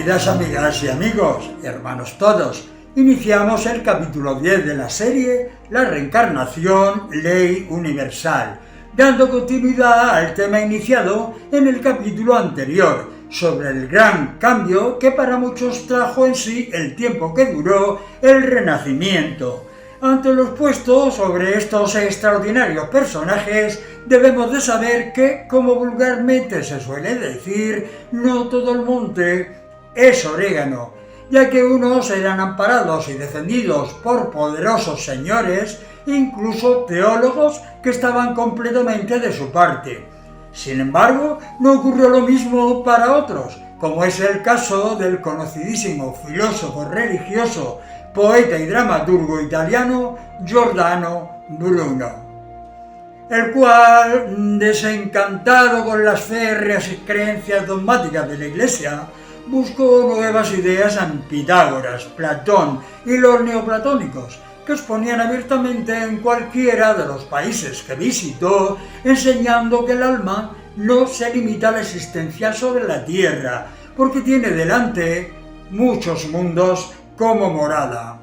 Queridas amigas y amigos, hermanos todos, iniciamos el capítulo 10 de la serie La reencarnación, ley universal, dando continuidad al tema iniciado en el capítulo anterior, sobre el gran cambio que para muchos trajo en sí el tiempo que duró el Renacimiento. Ante lo expuesto sobre estos extraordinarios personajes, debemos de saber que, como vulgarmente se suele decir, no todo el monte es orégano, ya que unos eran amparados y defendidos por poderosos señores, incluso teólogos que estaban completamente de su parte. Sin embargo, no ocurrió lo mismo para otros, como es el caso del conocidísimo filósofo religioso, poeta y dramaturgo italiano Giordano Bruno, el cual, desencantado con las férreas creencias dogmáticas de la Iglesia, buscó nuevas ideas en Pitágoras, Platón y los neoplatónicos, que exponían abiertamente en cualquiera de los países que visitó, enseñando que el alma no se limita a la existencia sobre la tierra, porque tiene delante muchos mundos como morada.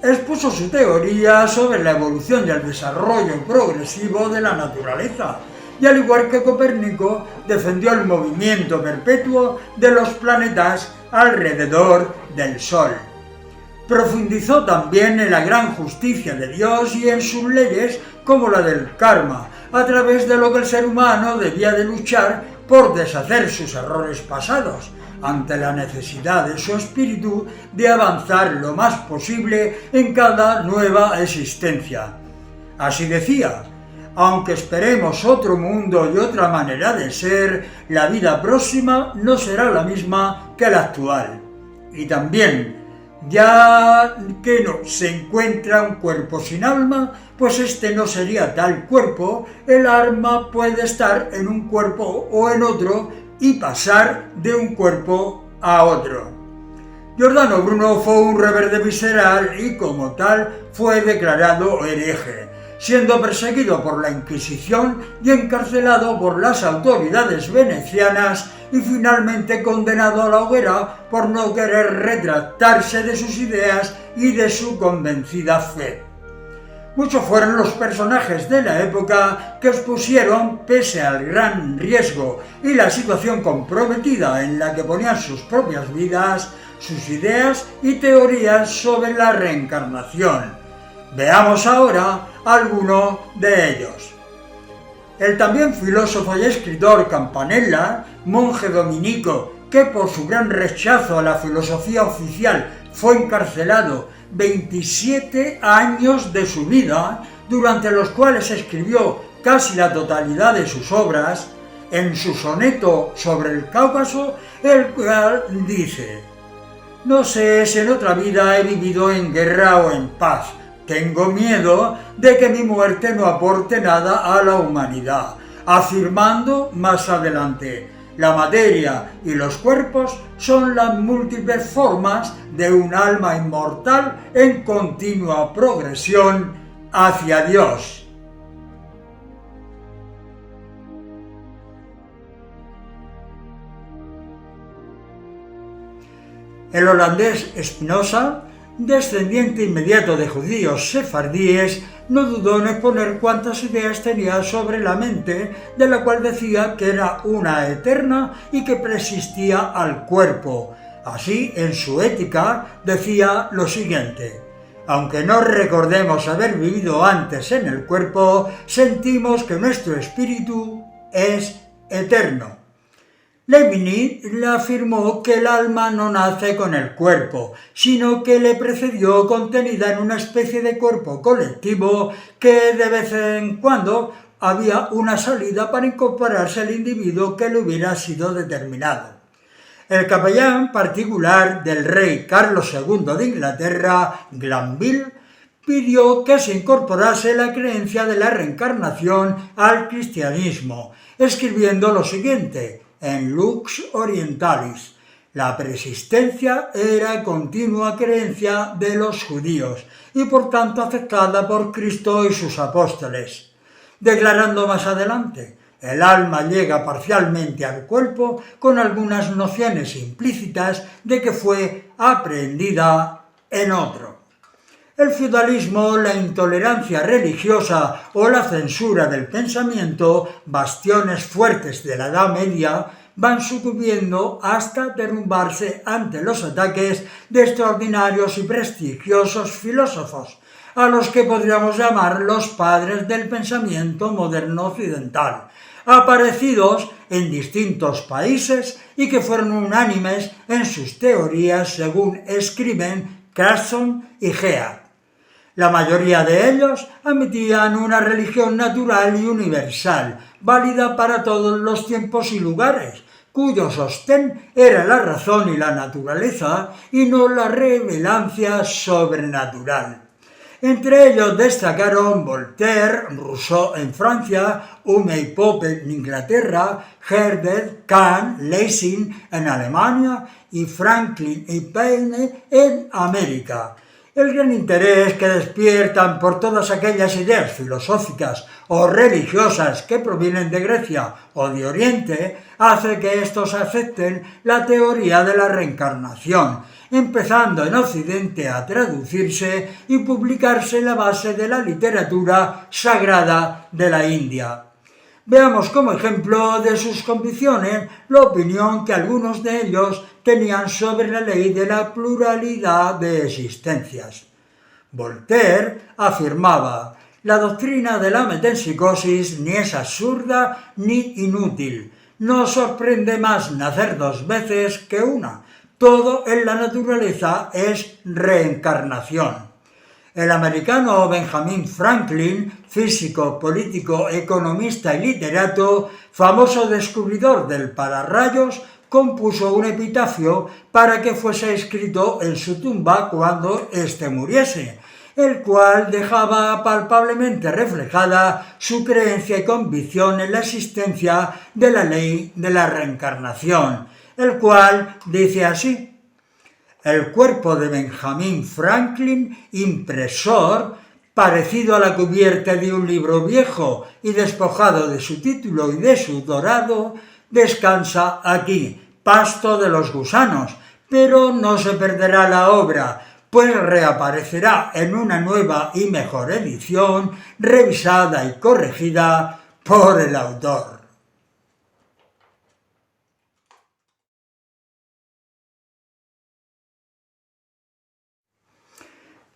Expuso su teoría sobre la evolución y el desarrollo progresivo de la naturaleza, y al igual que Copérnico, defendió el movimiento perpetuo de los planetas alrededor del Sol. Profundizó también en la gran justicia de Dios y en sus leyes como la del karma, a través de lo que el ser humano debía de luchar por deshacer sus errores pasados, ante la necesidad de su espíritu de avanzar lo más posible en cada nueva existencia. Así decía: aunque esperemos otro mundo y otra manera de ser, la vida próxima no será la misma que la actual. Y también, ya que no se encuentra un cuerpo sin alma, pues este no sería tal cuerpo, el alma puede estar en un cuerpo o en otro y pasar de un cuerpo a otro. Giordano Bruno fue un rebelde visceral y como tal fue declarado hereje, siendo perseguido por la Inquisición y encarcelado por las autoridades venecianas y finalmente condenado a la hoguera por no querer retractarse de sus ideas y de su convencida fe. Muchos fueron los personajes de la época que expusieron, pese al gran riesgo y la situación comprometida en la que ponían sus propias vidas, sus ideas y teorías sobre la reencarnación. Veamos ahora alguno de ellos. El también filósofo y escritor Campanella, monje dominico que por su gran rechazo a la filosofía oficial fue encarcelado 27 años de su vida, durante los cuales escribió casi la totalidad de sus obras, en su soneto sobre el Cáucaso, el cual dice: «No sé si en otra vida he vivido en guerra o en paz. Tengo miedo de que mi muerte no aporte nada a la humanidad», afirmando más adelante: «La materia y los cuerpos son las múltiples formas de un alma inmortal en continua progresión hacia Dios». El holandés Spinoza, descendiente inmediato de judíos sefardíes, no dudó en exponer cuántas ideas tenía sobre la mente, de la cual decía que era una eterna y que preexistía al cuerpo. Así, en su Ética, decía lo siguiente: «Aunque no recordemos haber vivido antes en el cuerpo, sentimos que nuestro espíritu es eterno». Leibniz le afirmó que el alma no nace con el cuerpo, sino que le precedió contenida en una especie de cuerpo colectivo que de vez en cuando había una salida para incorporarse al individuo que le hubiera sido determinado. El capellán particular del rey Carlos II de Inglaterra, Glanville, pidió que se incorporase la creencia de la reencarnación al cristianismo, escribiendo lo siguiente en Lux Orientalis: «La persistencia era continua creencia de los judíos y por tanto aceptada por Cristo y sus apóstoles», declarando más adelante: El alma llega parcialmente al cuerpo con algunas nociones implícitas de que fue aprehendida en otro. El feudalismo, la intolerancia religiosa o la censura del pensamiento, bastiones fuertes de la Edad Media, van sucumbiendo hasta derrumbarse ante los ataques de extraordinarios y prestigiosos filósofos, a los que podríamos llamar los padres del pensamiento moderno occidental, aparecidos en distintos países y que fueron unánimes en sus teorías según escriben Carson y Gea. La mayoría de ellos admitían una religión natural y universal, válida para todos los tiempos y lugares, cuyo sostén era la razón y la naturaleza y no la revelancia sobrenatural. Entre ellos destacaron Voltaire, Rousseau en Francia, Hume y Pope en Inglaterra, Herder, Kant, Lessing en Alemania y Franklin y Paine en América. El gran interés que despiertan por todas aquellas ideas filosóficas o religiosas que provienen de Grecia o de Oriente hace que estos acepten la teoría de la reencarnación, empezando en Occidente a traducirse y publicarse en la base de la literatura sagrada de la India. Veamos como ejemplo de sus convicciones la opinión que algunos de ellos tenían sobre la ley de la pluralidad de existencias. Voltaire afirmaba: la doctrina de la metempsicosis ni es absurda ni inútil. No sorprende más nacer dos veces que una. Todo en la naturaleza es reencarnación. El americano Benjamin Franklin, físico, político, economista y literato, famoso descubridor del pararrayos, compuso un epitafio para que fuese escrito en su tumba cuando éste muriese, el cual dejaba palpablemente reflejada su creencia y convicción en la existencia de la ley de la reencarnación, el cual dice así: el cuerpo de Benjamin Franklin, impresor, parecido a la cubierta de un libro viejo y despojado de su título y de su dorado, descansa aquí, pasto de los gusanos, pero no se perderá la obra, pues reaparecerá en una nueva y mejor edición, revisada y corregida por el autor.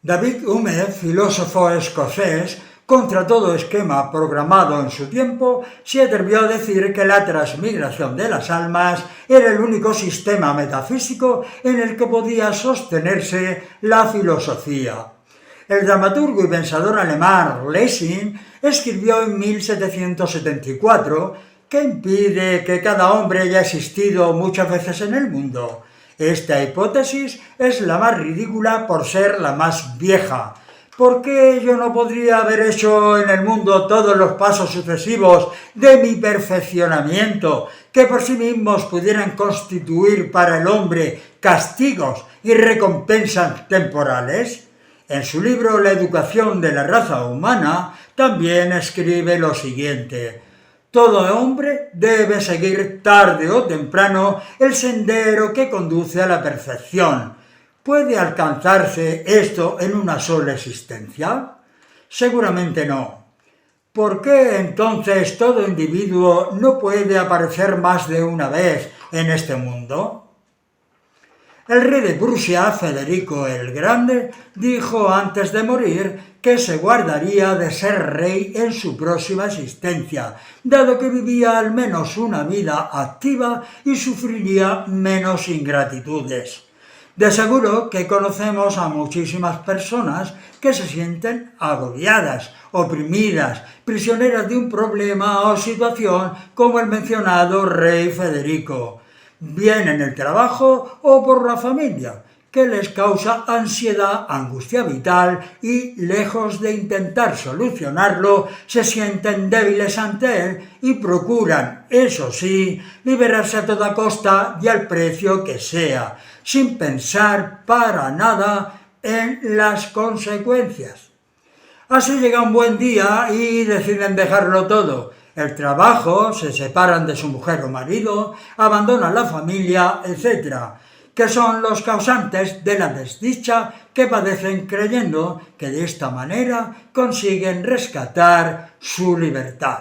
David Hume, filósofo escocés, contra todo esquema programado en su tiempo, se atrevió a decir que la transmigración de las almas era el único sistema metafísico en el que podía sostenerse la filosofía. El dramaturgo y pensador alemán Lessing escribió en 1774: ¿qué impide que cada hombre haya existido muchas veces en el mundo? Esta hipótesis es la más ridícula por ser la más vieja. ¿Por qué yo no podría haber hecho en el mundo todos los pasos sucesivos de mi perfeccionamiento, que por sí mismos pudieran constituir para el hombre castigos y recompensas temporales? En su libro La educación de la raza humana también escribe lo siguiente: todo hombre debe seguir tarde o temprano el sendero que conduce a la perfección. ¿Puede alcanzarse esto en una sola existencia? Seguramente no. ¿Por qué entonces todo individuo no puede aparecer más de una vez en este mundo? El rey de Prusia, Federico el Grande, dijo antes de morir que se guardaría de ser rey en su próxima existencia, dado que vivía al menos una vida activa y sufriría menos ingratitudes. De seguro que conocemos a muchísimas personas que se sienten agobiadas, oprimidas, prisioneras de un problema o situación como el mencionado rey Federico, bien en el trabajo o por la familia, que les causa ansiedad, angustia vital y, lejos de intentar solucionarlo, se sienten débiles ante él y procuran, eso sí, liberarse a toda costa y al precio que sea, sin pensar para nada en las consecuencias. Así llega un buen día y deciden dejarlo todo. el trabajo, se separan de su mujer o marido, abandonan la familia, etc., que son los causantes de la desdicha que padecen creyendo que de esta manera consiguen rescatar su libertad.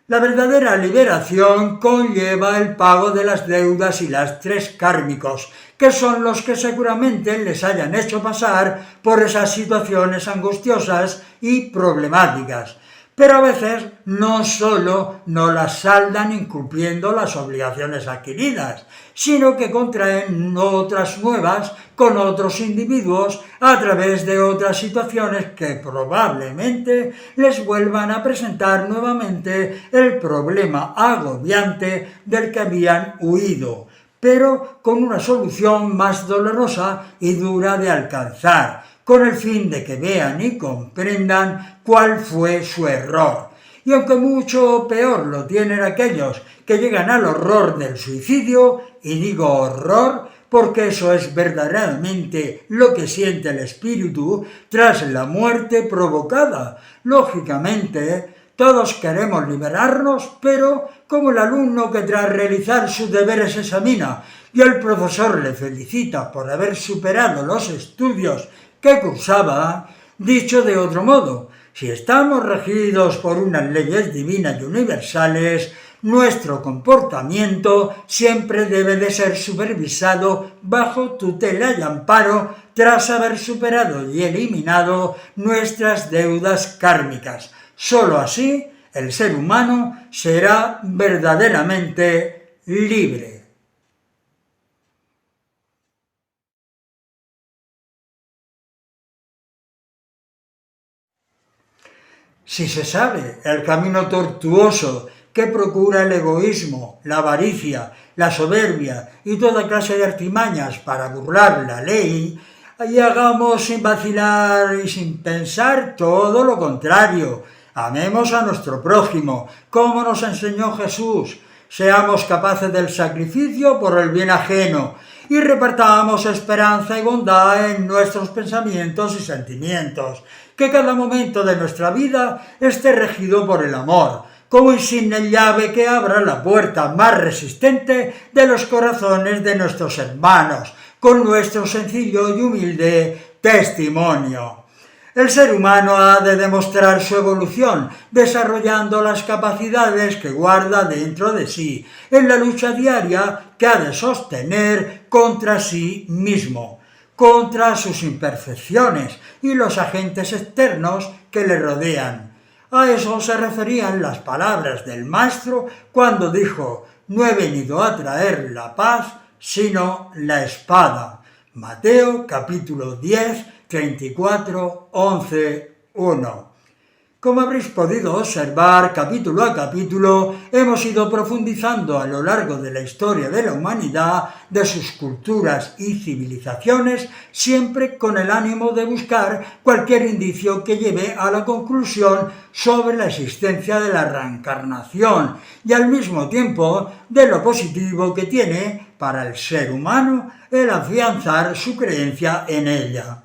La verdadera liberación conlleva el pago de las deudas y lastres kármicos, que son los que seguramente les hayan hecho pasar por esas situaciones angustiosas y problemáticas. Pero a veces no solo no las saldan incumpliendo las obligaciones adquiridas, sino que contraen otras nuevas con otros individuos a través de otras situaciones que probablemente les vuelvan a presentar nuevamente el problema agobiante del que habían huido, pero con una solución más dolorosa y dura de alcanzar, con el fin de que vean y comprendan cuál fue su error. Y aunque mucho peor lo tienen aquellos que llegan al horror del suicidio, y digo horror porque eso es verdaderamente lo que siente el espíritu tras la muerte provocada. Lógicamente, todos queremos liberarnos, pero como el alumno que tras realizar sus deberes examina y el profesor le felicita por haber superado los estudios que cursaba, dicho de otro modo, si estamos regidos por unas leyes divinas y universales, nuestro comportamiento siempre debe de ser supervisado bajo tutela y amparo tras haber superado y eliminado nuestras deudas kármicas. Solo así el ser humano será verdaderamente libre. Si se sabe el camino tortuoso que procura el egoísmo, la avaricia, la soberbia y toda clase de artimañas para burlar la ley, y hagamos sin vacilar y sin pensar todo lo contrario. Amemos a nuestro prójimo, como nos enseñó Jesús. Seamos capaces del sacrificio por el bien ajeno y repartamos esperanza y bondad en nuestros pensamientos y sentimientos. Que cada momento de nuestra vida esté regido por el amor, como insignia llave que abra la puerta más resistente de los corazones de nuestros hermanos, con nuestro sencillo y humilde testimonio. El ser humano ha de demostrar su evolución, desarrollando las capacidades que guarda dentro de sí, en la lucha diaria que ha de sostener contra sí mismo, contra sus imperfecciones y los agentes externos que le rodean. A eso se referían las palabras del Maestro cuando dijo: «No he venido a traer la paz, sino la espada». Mateo capítulo 10, 34, 11, 1. Como habréis podido observar, capítulo a capítulo, hemos ido profundizando a lo largo de la historia de la humanidad, de sus culturas y civilizaciones, siempre con el ánimo de buscar cualquier indicio que lleve a la conclusión sobre la existencia de la reencarnación y al mismo tiempo de lo positivo que tiene para el ser humano el afianzar su creencia en ella.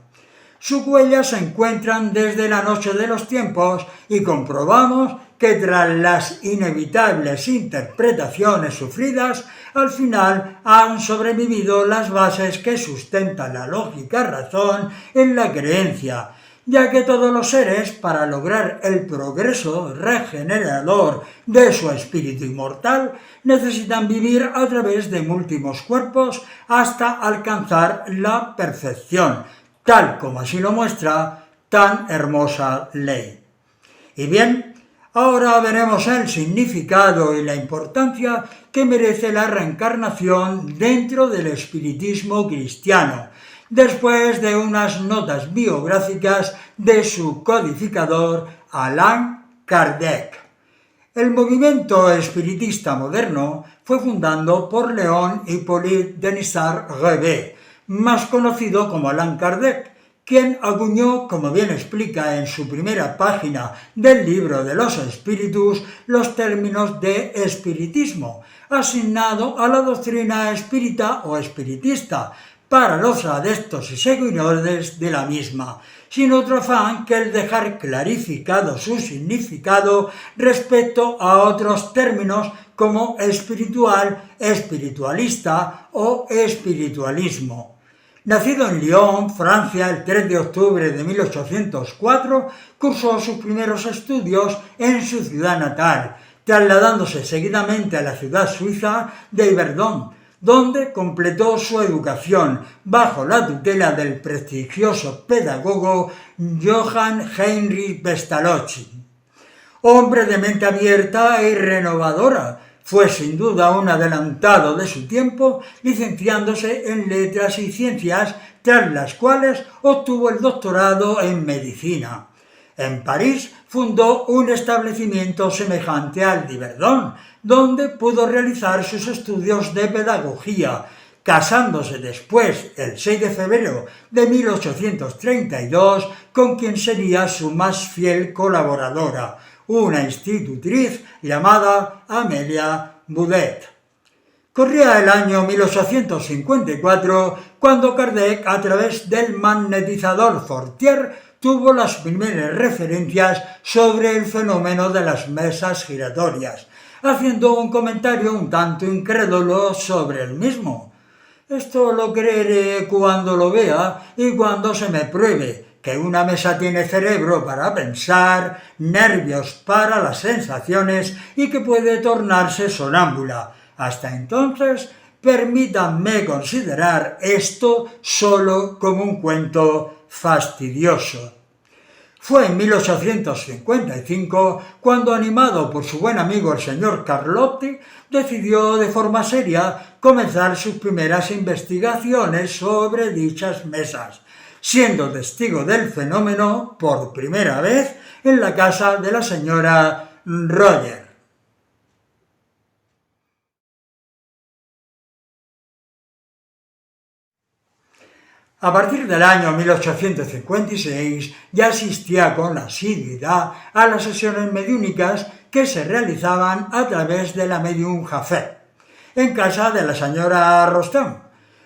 Sus huellas se encuentran desde la noche de los tiempos y comprobamos que tras las inevitables interpretaciones sufridas, al final han sobrevivido las bases que sustentan la lógica razón en la creencia, ya que todos los seres, para lograr el progreso regenerador de su espíritu inmortal, necesitan vivir a través de múltiples cuerpos hasta alcanzar la perfección, tal como así lo muestra tan hermosa ley. Y bien, ahora veremos el significado y la importancia que merece la reencarnación dentro del espiritismo cristiano, después de unas notas biográficas de su codificador Allan Kardec. El movimiento espiritista moderno fue fundado por Léon Hippolyte Denisard-Rebé, más conocido como Allan Kardec, quien acuñó, como bien explica en su primera página del libro de los espíritus, los términos de espiritismo, asignado a la doctrina espírita o espiritista, para los adeptos y seguidores de la misma, sin otro afán que el dejar clarificado su significado respecto a otros términos como espiritual, espiritualista o espiritualismo. Nacido en Lyon, Francia, el 3 de octubre de 1804, cursó sus primeros estudios en su ciudad natal, trasladándose seguidamente a la ciudad suiza de Yverdon, donde completó su educación bajo la tutela del prestigioso pedagogo Johann Heinrich Pestalozzi. Hombre de mente abierta y renovadora, fue sin duda un adelantado de su tiempo, licenciándose en Letras y Ciencias, tras las cuales obtuvo el doctorado en Medicina. En París fundó un establecimiento semejante al de Yverdon, donde pudo realizar sus estudios de pedagogía, casándose después, el 6 de febrero de 1832, con quien sería su más fiel colaboradora, una institutriz llamada Amélia Boudet. Corría el año 1854 cuando Kardec, a través del magnetizador Fortier, tuvo las primeras referencias sobre el fenómeno de las mesas giratorias, haciendo un comentario un tanto incrédulo sobre el mismo. Esto lo creeré cuando lo vea y cuando se me pruebe que una mesa tiene cerebro para pensar, nervios para las sensaciones y que puede tornarse sonámbula. Hasta entonces, permítanme considerar esto solo como un cuento fastidioso. Fue en 1855 cuando, animado por su buen amigo el señor Carlotti, decidió de forma seria comenzar sus primeras investigaciones sobre dichas mesas, siendo testigo del fenómeno por primera vez en la casa de la señora Roger. A partir del año 1856 ya asistía con asiduidad a las sesiones mediúnicas que se realizaban a través de la médium Jafet, en casa de la señora Rostand,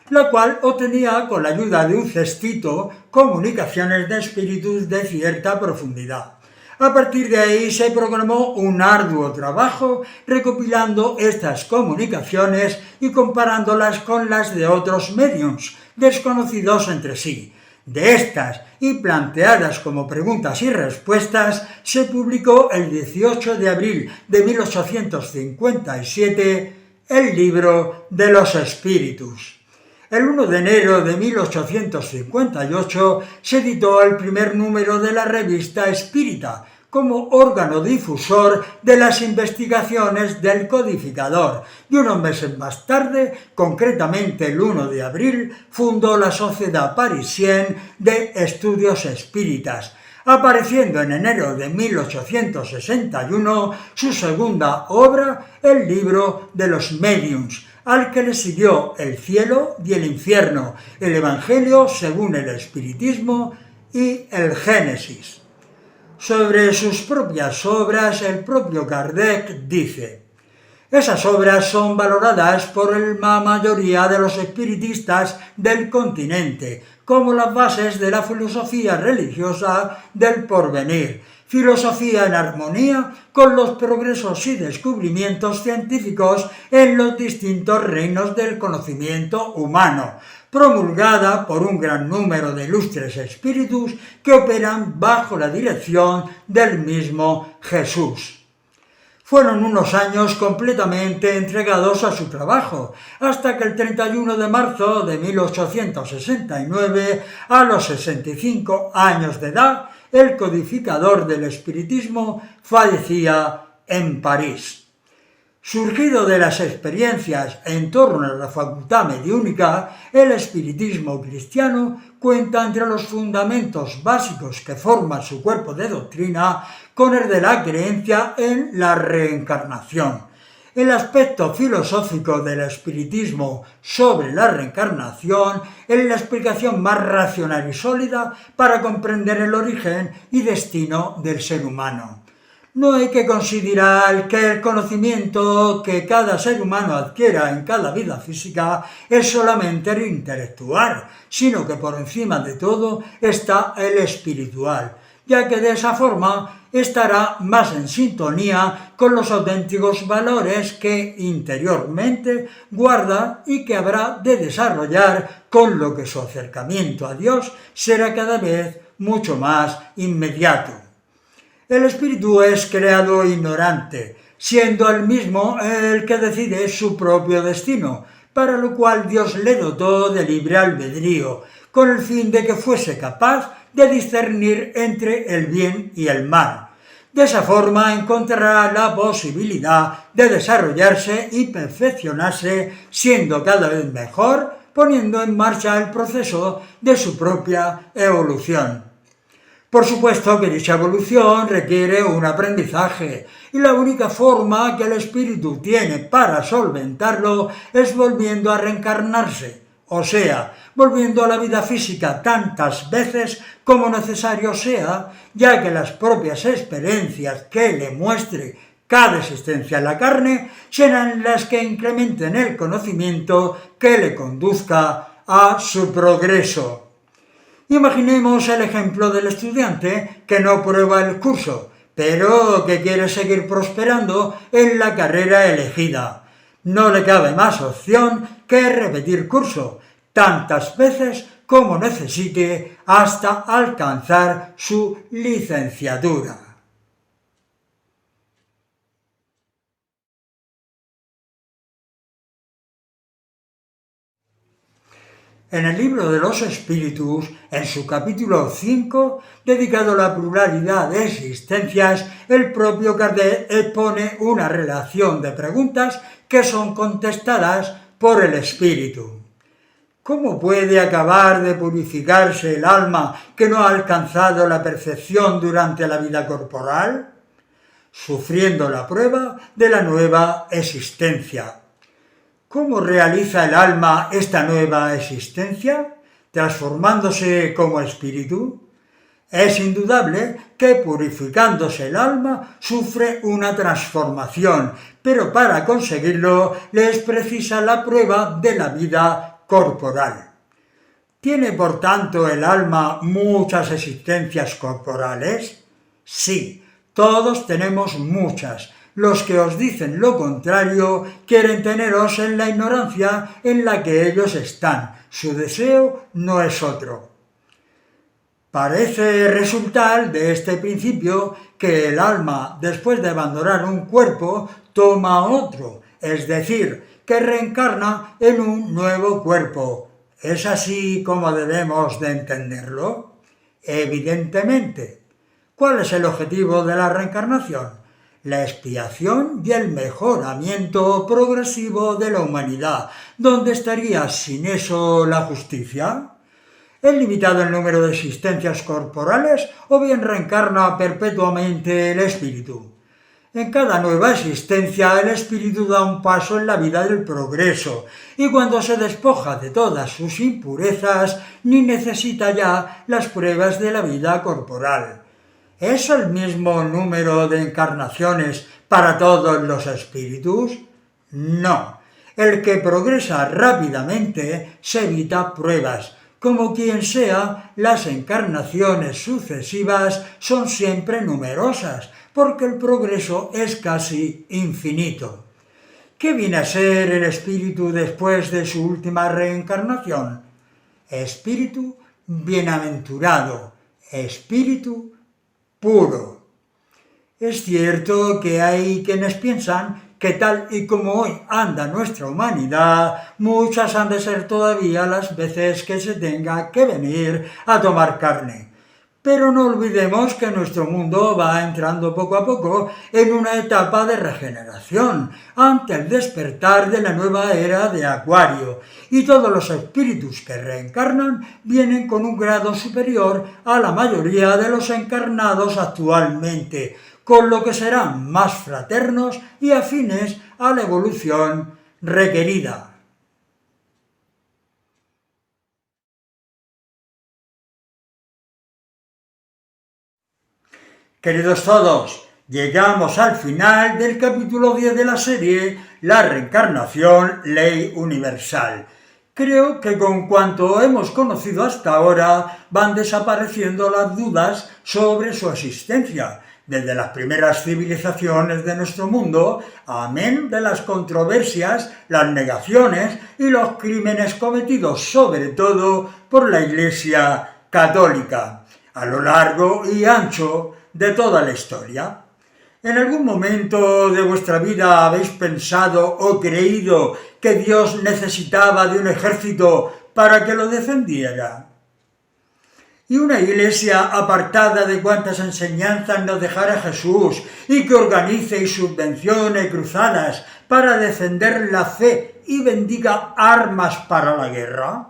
la cual obtenía con la ayuda de un cestito comunicaciones de espíritus de cierta profundidad. A partir de ahí se programó un arduo trabajo recopilando estas comunicaciones y comparándolas con las de otros médiums desconocidos entre sí. De estas y planteadas como preguntas y respuestas, se publicó el 18 de abril de 1857 el Libro de los Espíritus. El 1 de enero de 1858 se editó el primer número de la revista Espírita, como órgano difusor de las investigaciones del codificador, y unos meses más tarde, concretamente el 1 de abril, fundó la Sociedad Parisienne de Estudios Espíritas, apareciendo en enero de 1861 su segunda obra, el Libro de los Médiums, al que le siguió El cielo y el infierno, el Evangelio según el Espiritismo y el Génesis. Sobre sus propias obras, el propio Kardec dice: esas obras son valoradas por la mayoría de los espiritistas del continente como las bases de la filosofía religiosa del porvenir, filosofía en armonía con los progresos y descubrimientos científicos en los distintos reinos del conocimiento humano, promulgada por un gran número de ilustres espíritus que operan bajo la dirección del mismo Jesús. Fueron unos años completamente entregados a su trabajo, hasta que el 31 de marzo de 1869, a los 65 años de edad, el codificador del espiritismo fallecía en París. Surgido de las experiencias en torno a la facultad mediúnica, el espiritismo cristiano cuenta entre los fundamentos básicos que forman su cuerpo de doctrina con el de la creencia en la reencarnación. El aspecto filosófico del espiritismo sobre la reencarnación es la explicación más racional y sólida para comprender el origen y destino del ser humano. no hay que considerar que el conocimiento que cada ser humano adquiera en cada vida física es solamente el intelectual, sino que por encima de todo está el espiritual, ya que de esa forma estará más en sintonía con los auténticos valores que interiormente guarda y que habrá de desarrollar, con lo que su acercamiento a Dios será cada vez mucho más inmediato. El espíritu es creado ignorante, siendo él mismo el que decide su propio destino, para lo cual Dios le dotó de libre albedrío, con el fin de que fuese capaz de discernir entre el bien y el mal. De esa forma encontrará la posibilidad de desarrollarse y perfeccionarse, siendo cada vez mejor, poniendo en marcha el proceso de su propia evolución. Por supuesto que dicha evolución requiere un aprendizaje y la única forma que el espíritu tiene para solventarlo es volviendo a reencarnarse, o sea, volviendo a la vida física tantas veces como necesario sea, ya que las propias experiencias que le muestre cada existencia en la carne serán las que incrementen el conocimiento que le conduzca a su progreso. Imaginemos el ejemplo del estudiante que no prueba el curso, pero que quiere seguir prosperando en la carrera elegida. No le cabe más opción que repetir curso, tantas veces como necesite hasta alcanzar su licenciatura. En el libro de los espíritus, en su capítulo 5, dedicado a la pluralidad de existencias, el propio Kardec expone una relación de preguntas que son contestadas por el espíritu. ¿Cómo puede acabar de purificarse el alma que no ha alcanzado la perfección durante la vida corporal? Sufriendo la prueba de la nueva existencia. ¿Cómo realiza el alma esta nueva existencia? Transformándose como espíritu. Es indudable que purificándose el alma sufre una transformación, pero para conseguirlo le es precisa la prueba de la vida corporal. ¿Tiene por tanto el alma muchas existencias corporales? Sí, todos tenemos muchas. Los que os dicen lo contrario quieren teneros en la ignorancia en la que ellos están. Su deseo no es otro. Parece resultar de este principio que el alma, después de abandonar un cuerpo, toma otro, es decir, que reencarna en un nuevo cuerpo. ¿Es así como debemos de entenderlo? Evidentemente. ¿Cuál es el objetivo de la reencarnación? La expiación y el mejoramiento progresivo de la humanidad. ¿Dónde estaría sin eso la justicia? ¿Es limitado el número de existencias corporales o bien reencarna perpetuamente el espíritu? En cada nueva existencia el espíritu da un paso en la vida del progreso y cuando se despoja de todas sus impurezas ni necesita ya las pruebas de la vida corporal. ¿Es el mismo número de encarnaciones para todos los espíritus? No. El que progresa rápidamente se evita pruebas. Como quien sea, las encarnaciones sucesivas son siempre numerosas, porque el progreso es casi infinito. ¿Qué viene a ser el espíritu después de su última reencarnación? Espíritu bienaventurado, espíritu puro. Es cierto que hay quienes piensan que tal y como hoy anda nuestra humanidad, muchas han de ser todavía las veces que se tenga que venir a tomar carne. Pero no olvidemos que nuestro mundo va entrando poco a poco en una etapa de regeneración, ante el despertar de la nueva era de Acuario, y todos los espíritus que reencarnan vienen con un grado superior a la mayoría de los encarnados actualmente, con lo que serán más fraternos y afines a la evolución requerida. Queridos todos, Llegamos al final del capítulo 10 de la serie La reencarnación, ley universal. Creo que con cuanto hemos conocido hasta ahora van desapareciendo las dudas sobre su existencia, desde las primeras civilizaciones de nuestro mundo, amén de las controversias, las negaciones y los crímenes cometidos sobre todo por la Iglesia católica, a lo largo y ancho de toda la historia. ¿En algún momento de vuestra vida habéis pensado o creído que Dios necesitaba de un ejército para que lo defendiera? Y una iglesia apartada de cuantas enseñanzas nos dejara Jesús y que organice y subvencione cruzadas para defender la fe y bendiga armas para la guerra.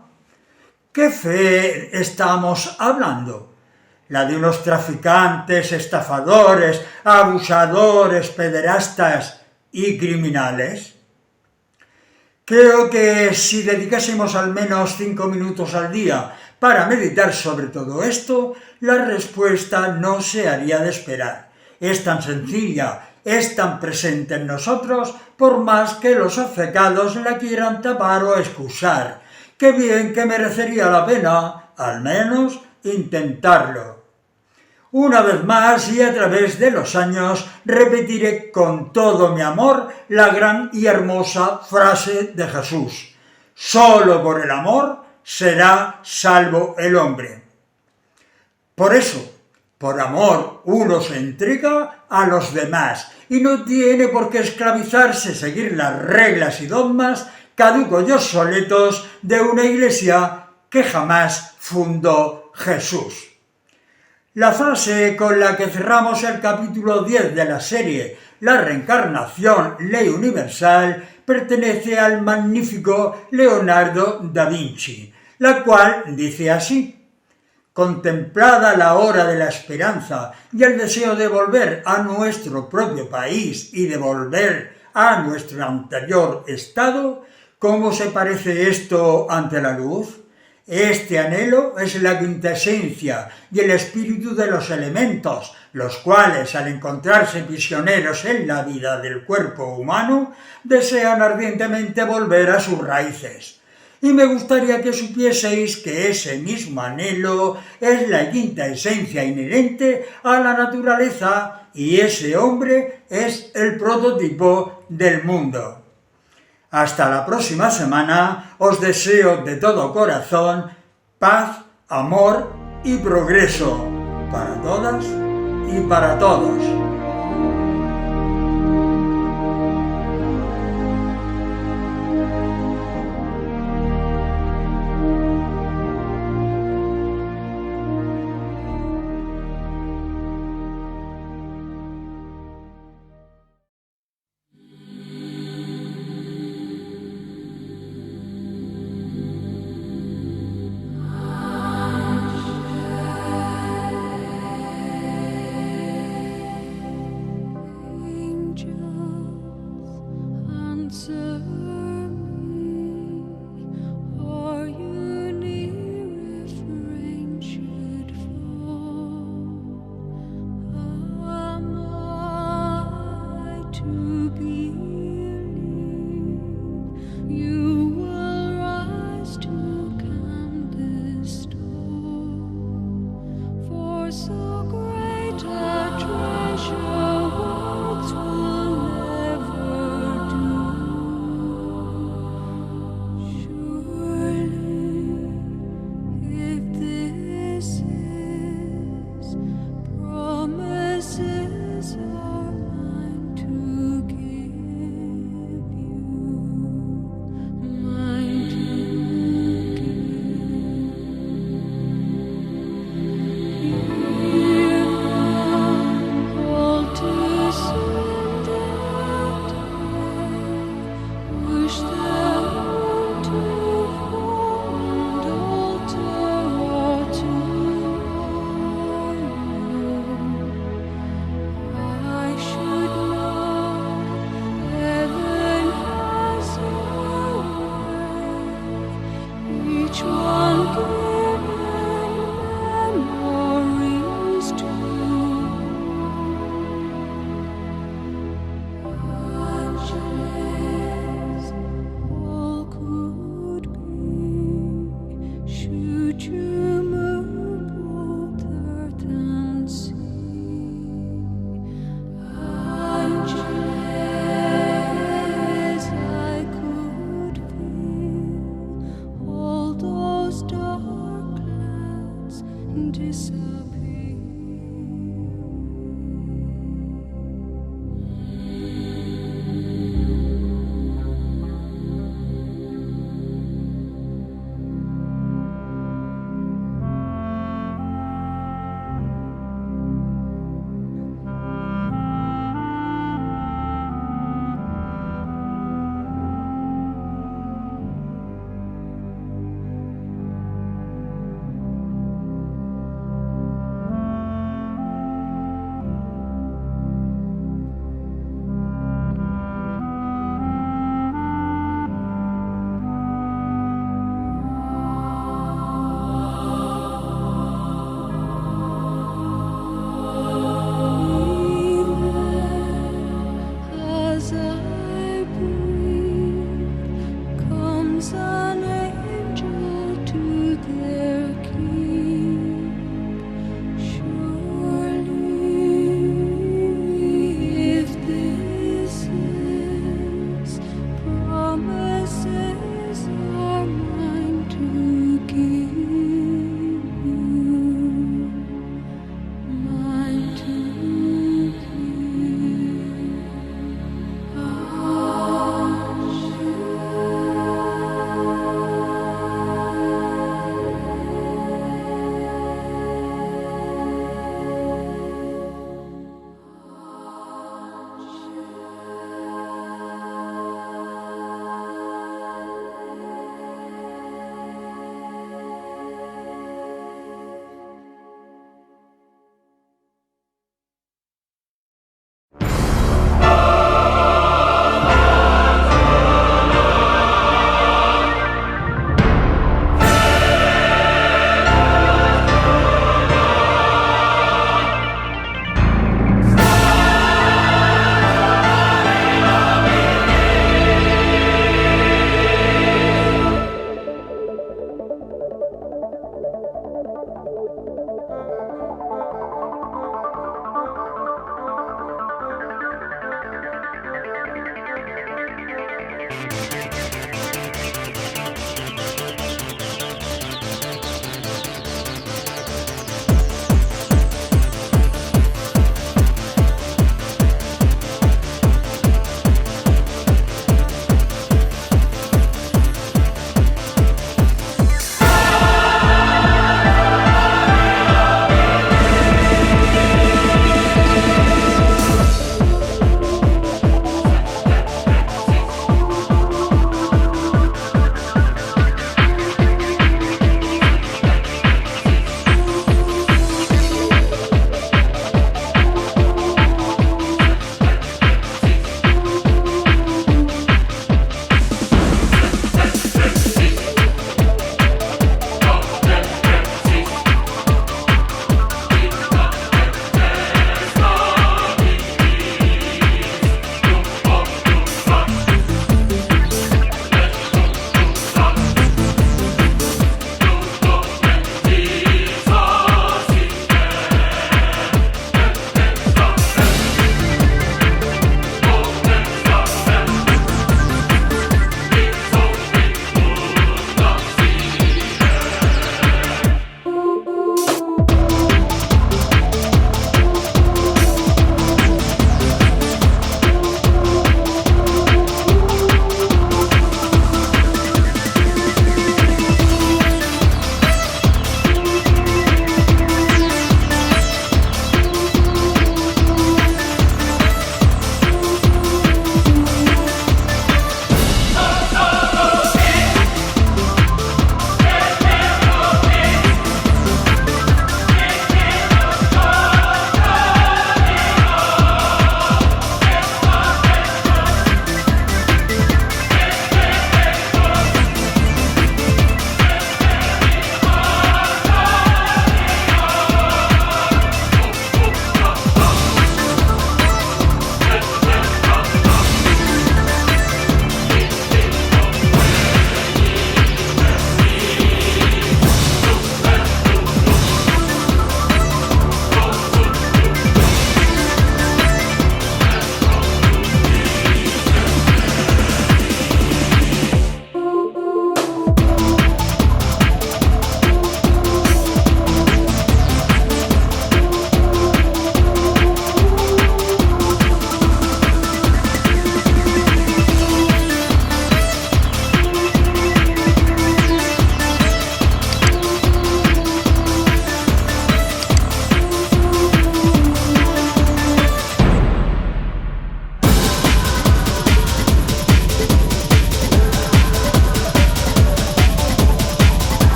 ¿Qué fe estamos hablando? ¿La de unos traficantes, estafadores, abusadores, pederastas y criminales? Creo que si dedicásemos al menos 5 minutos al día para meditar sobre todo esto, la respuesta no se haría de esperar. Es tan sencilla, es tan presente en nosotros, por más que los obcecados la quieran tapar o excusar. Qué bien que merecería la pena, al menos, intentarlo. Una vez más y a través de los años repetiré con todo mi amor la gran y hermosa frase de Jesús: solo por el amor será salvo el hombre. Por eso, por amor, uno se entrega a los demás y no tiene por qué esclavizarse, seguir las reglas y dogmas caducos y obsoletos de una iglesia que jamás fundó Jesús. La frase con la que cerramos el capítulo 10 de la serie La reencarnación, ley universal, pertenece al magnífico Leonardo da Vinci, la cual dice así: contemplada la hora de la esperanza y el deseo de volver a nuestro propio país y de volver a nuestro anterior estado, ¿cómo se parece esto ante la luz? Este anhelo es la quintesencia y el espíritu de los elementos, los cuales, al encontrarse prisioneros en la vida del cuerpo humano, desean ardientemente volver a sus raíces. Y me gustaría que supieseis que ese mismo anhelo es la quinta esencia inherente a la naturaleza y ese hombre es el prototipo del mundo. Hasta la próxima semana, os deseo de todo corazón paz, amor y progreso para todas y para todos. disappear.